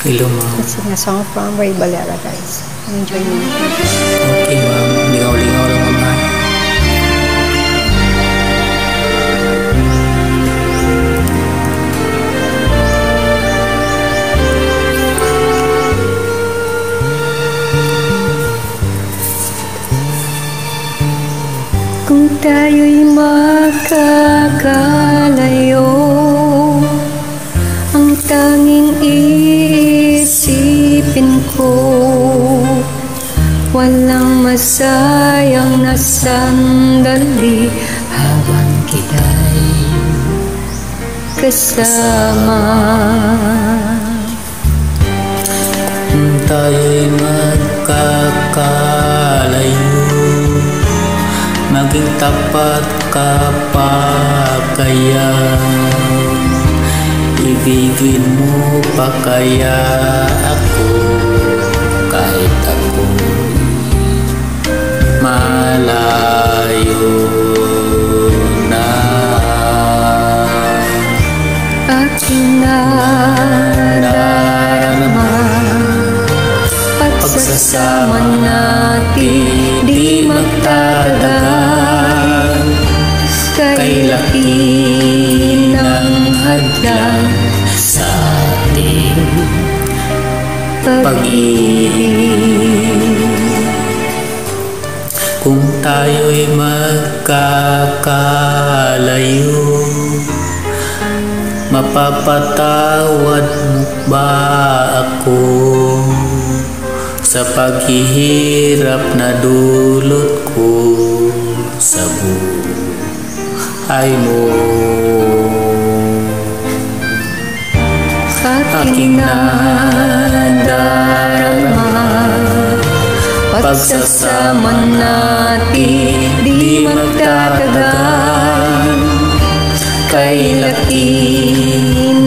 Hello, ma'am. Let's sing a song from Ray Valera, guys. Enjoy mo. Okay, ma'am. Lingaw-lingaw lang, ma'am. Kung tayo'y makakalayo, ang tanging iisipin ko, walang masayang na sandali habang kita'y kasama. Kung tayo'y magkakalayo, maging tapat ka pa kaya? Ibigin mo pa kaya ako kahit ako'y malayo na? Aking nadarama, pagsasama natin di magtatagal, kay laki ng hadlang sa ating pag-ibig. Kung tayo'y magkakalayo, mapapatawad mo ba ako sa paghihirap na dulot ko sa buhay mo? Aking nadarama, pagsasama natin di magtatagal, kay laki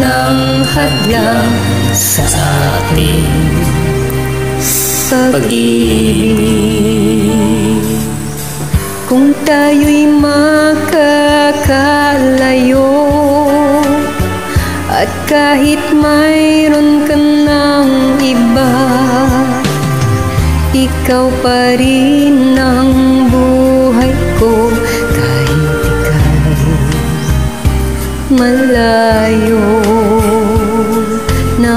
ng hadlang sa ating pag-ibig. Kung tayo'y makakalayo, at kahit mayroon ka ng iba, ikaw pa rin ang buhay ko, kahit ika'y malayo na.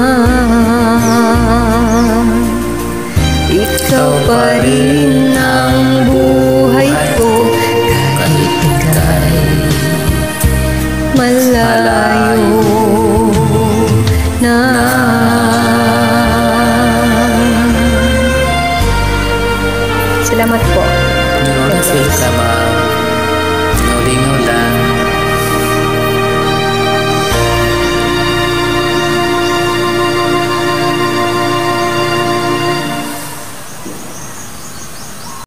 Ikaw pa rin ang buhay ko, kahit ika'y malayo na. Salamat po. Salamat.